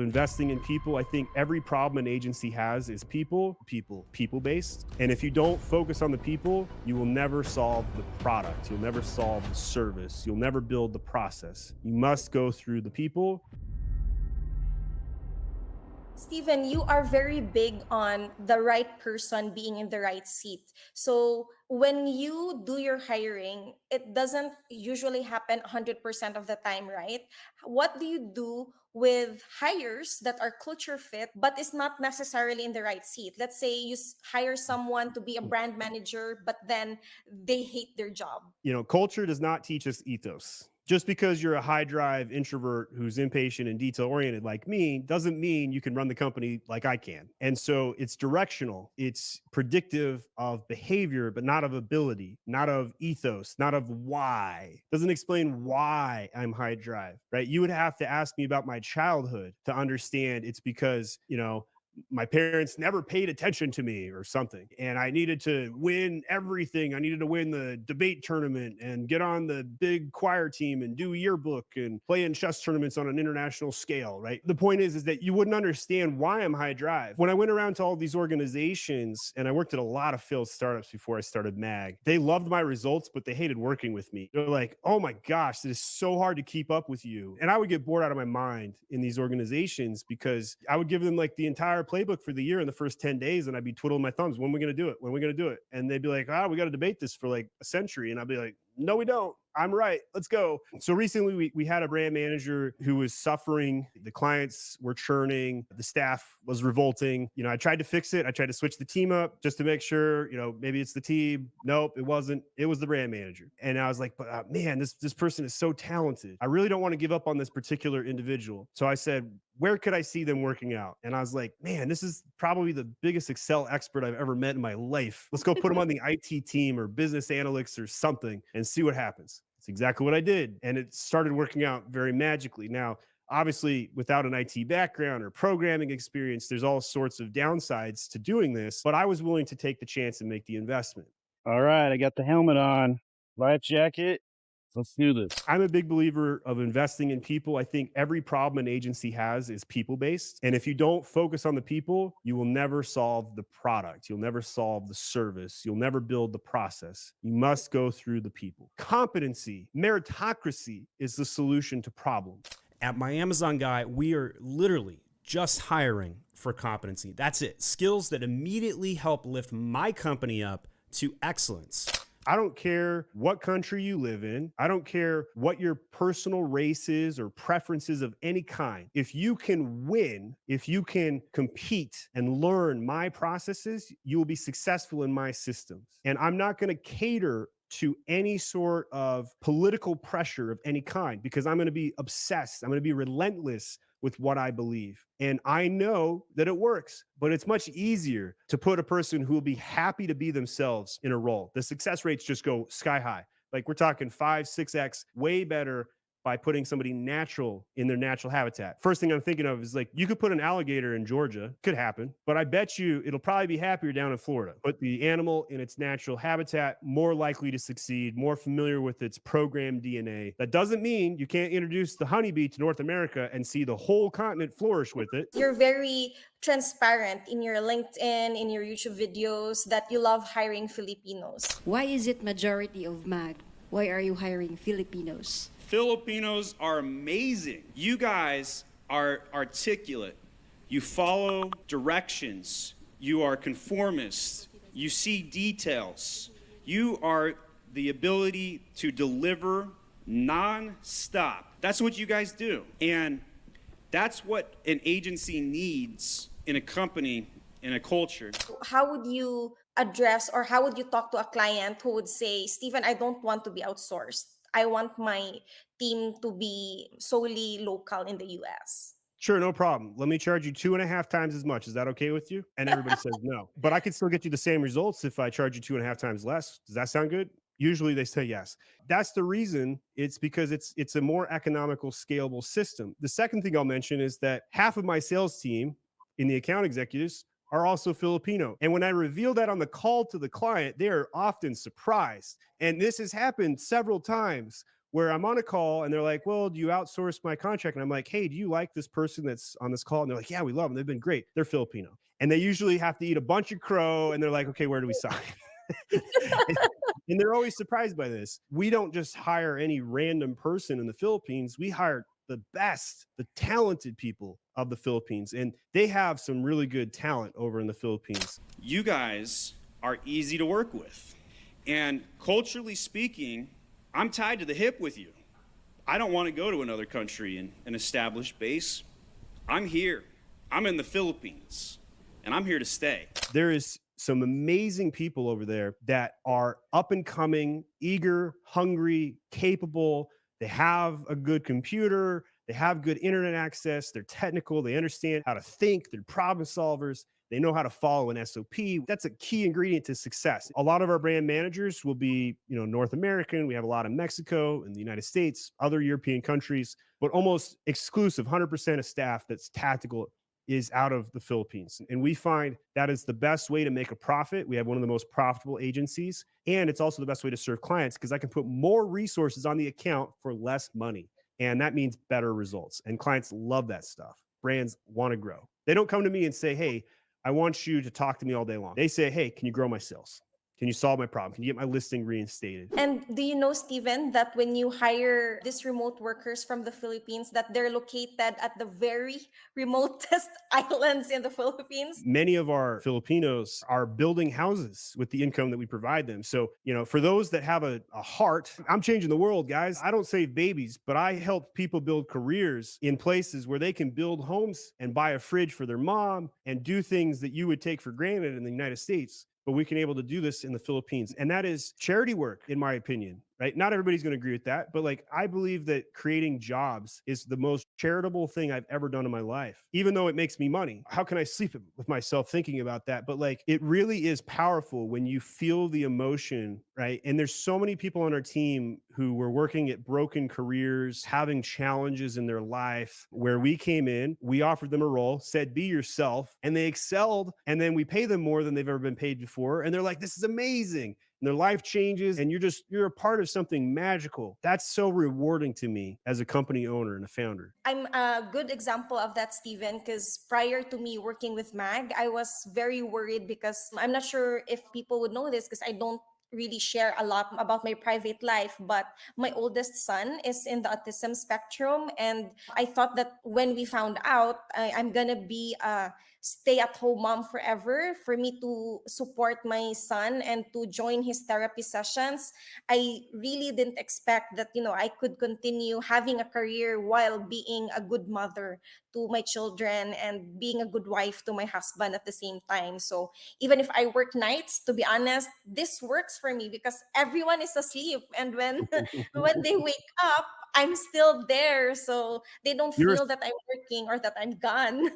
investing in people. I think every problem an agency has is people-based. And if you don't focus on the people, you will never solve the product. You'll never solve the service. You'll never build the process. You must go through the people. Stephen, you are very big on the right person being in the right seat. So when you do your hiring, it doesn't usually happen 100% of the time, right? What do you do with hires that are culture fit but is not necessarily in the right seat? Let's say you hire someone to be a brand manager, but then they hate their job. Culture does not teach us ethos. Just because you're a high drive introvert who's impatient and detail oriented like me doesn't mean you can run the company like I can. And so it's directional, it's predictive of behavior, but not of ability, not of ethos, not of why. Doesn't explain why I'm high drive, right? You would have to ask me about my childhood to understand it's because, my parents never paid attention to me or something. And I needed to win everything. I needed to win the debate tournament and get on the big choir team and do yearbook and play in chess tournaments on an international scale, right? The point is that you wouldn't understand why I'm high drive. When I went around to all these organizations, and I worked at a lot of failed startups before I started MAG, they loved my results, but they hated working with me. They're like, oh my gosh, it is so hard to keep up with you. And I would get bored out of my mind in these organizations because I would give them like the entire playbook for the year in the first 10 days. And I'd be twiddling my thumbs. When are we going to do it? When are we going to do it? And they'd be like, we got to debate this for like a century. And I'd be like, no, we don't. I'm right. Let's go. So recently we had a brand manager who was suffering. The clients were churning. The staff was revolting. I tried to fix it. I tried to switch the team up just to make sure, maybe it's the team. Nope, it wasn't. It was the brand manager. And I was like, but man, this person is so talented. I really don't want to give up on this particular individual. So I said, where could I see them working out? And I was like, man, this is probably the biggest Excel expert I've ever met in my life. Let's go put him on the IT team or business analytics or something and see what happens. That's exactly what I did. And it started working out very magically. Now, obviously, without an IT background or programming experience, there's all sorts of downsides to doing this, but I was willing to take the chance and make the investment. All right, I got the helmet on, life jacket. Let's do this. I'm a big believer of investing in people. I think every problem an agency has is people-based. And if you don't focus on the people, you will never solve the product. You'll never solve the service. You'll never build the process. You must go through the people. Competency, meritocracy is the solution to problems. At My Amazon Guy, we are literally just hiring for competency. That's it. Skills that immediately help lift my company up to excellence. I don't care what country you live in. I don't care what your personal race is or preferences of any kind. If you can win, if you can compete and learn my processes, you will be successful in my systems. And I'm not going to cater to any sort of political pressure of any kind because I'm going to be obsessed. I'm going to be relentless with what I believe. And I know that it works, but it's much easier to put a person who will be happy to be themselves in a role. The success rates just go sky high. Like we're talking 5-6x, way better by putting somebody natural in their natural habitat. First thing I'm thinking of is like, you could put an alligator in Georgia, could happen, but I bet you it'll probably be happier down in Florida. Put the animal in its natural habitat, more likely to succeed, more familiar with its programmed DNA. That doesn't mean you can't introduce the honeybee to North America and see the whole continent flourish with it. You're very transparent in your LinkedIn, in your YouTube videos that you love hiring Filipinos. Why is it majority of MAG? Why are you hiring Filipinos? Filipinos are amazing. You guys are articulate. You follow directions. You are conformist. You see details. You are the ability to deliver non-stop. That's what you guys do. And that's what an agency needs in a company, in a culture. How would you address or how would you talk to a client who would say, Stephen, I don't want to be outsourced. I want my team to be solely local in the US. Sure, no problem. Let me charge you 2.5 times as much. Is that okay with you? And everybody says no. But I could still get you the same results if I charge you 2.5 times less. Does that sound good? Usually they say yes. That's the reason. It's because it's a more economical, scalable system. The second thing I'll mention is that half of my sales team in the account executives are also Filipino. And when I reveal that on the call to the client, they are often surprised. And this has happened several times where I'm on a call and they're like, well, do you outsource my contract? And I'm like, hey, do you like this person that's on this call? And they're like, yeah, we love them. They've been great. They're Filipino. And they usually have to eat a bunch of crow. And they're like, okay, where do we sign? And they're always surprised by this. We don't just hire any random person in the Philippines. We hire the best, the talented people of the Philippines. And they have some really good talent over in the Philippines. You guys are easy to work with. And culturally speaking, I'm tied to the hip with you. I don't want to go to another country and an established base. I'm here. I'm in the Philippines, and I'm here to stay. There is some amazing people over there that are up and coming, eager, hungry, capable. They have a good computer. They have good internet access. They're technical. They understand how to think. They're problem solvers. They know how to follow an SOP. That's a key ingredient to success. A lot of our brand managers will be, North American. We have a lot in Mexico and the United States, other European countries, but almost exclusive, 100% of staff that's tactical is out of the Philippines. And we find that is the best way to make a profit. We have one of the most profitable agencies, and it's also the best way to serve clients because I can put more resources on the account for less money. And that means better results. And clients love that stuff. Brands want to grow. They don't come to me and say, hey, I want you to talk to me all day long. They say, hey, can you grow my sales? Can you solve my problem? Can you get my listing reinstated? And do you know, Steven, that when you hire these remote workers from the Philippines, that they're located at the very remotest islands in the Philippines? Many of our Filipinos are building houses with the income that we provide them. So, for those that have a heart, I'm changing the world, guys. I don't save babies, but I help people build careers in places where they can build homes and buy a fridge for their mom and do things that you would take for granted in the United States. But we can able to do this in the Philippines. And that is charity work, in my opinion, right? Not everybody's going to agree with that, but I believe that creating jobs is the most charitable thing I've ever done in my life, even though it makes me money. How can I sleep with myself thinking about that? But it really is powerful when you feel the emotion, right? And there's so many people on our team who were working at broken careers, having challenges in their life, where we came in, we offered them a role, said, be yourself, and they excelled. And then we pay them more than they've ever been paid before. And they're like, this is amazing. And their life changes and you're a part of something magical. That's so rewarding to me as a company owner and a founder. I'm a good example of that, Steven, because prior to me working with MAG, I was very worried because I'm not sure if people would know this because I don't really share a lot about my private life, but my oldest son is in the autism spectrum. And I thought that when we found out, I'm going to be a stay-at-home mom forever, for me to support my son and to join his therapy sessions. I really didn't expect that, I could continue having a career while being a good mother to my children and being a good wife to my husband at the same time. So even if I work nights, to be honest, this works for me because everyone is asleep. And when when they wake up, I'm still there. So they don't You're a feel that I'm working or that I'm gone.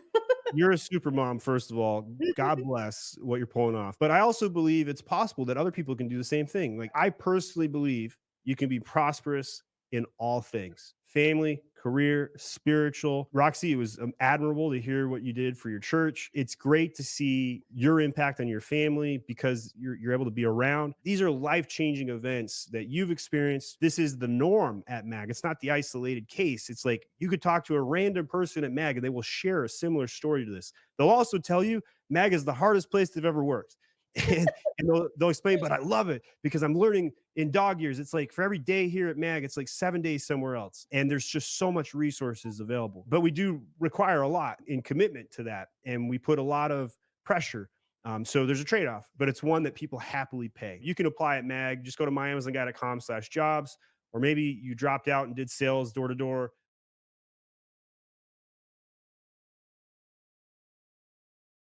You're a super mom, first of all. God bless what you're pulling off. But I also believe it's possible that other people can do the same thing. I personally believe you can be prosperous in all things: family, career, spiritual. Roxy, it was admirable to hear what you did for your church. It's great to see your impact on your family because you're able to be around. These are life-changing events that you've experienced. This is the norm at MAG. It's not the isolated case. It's like you could talk to a random person at MAG and they will share a similar story to this. They'll also tell you MAG is the hardest place they've ever worked. And they'll explain, but I love it because I'm learning in dog years. It's like for every day here at MAG, it's like 7 days somewhere else. And there's just so much resources available. But we do require a lot in commitment to that. And we put a lot of pressure. So there's a trade-off, but it's one that people happily pay. You can apply at MAG. Just go to myamazonguy.com/jobs, or maybe you dropped out and did sales door to door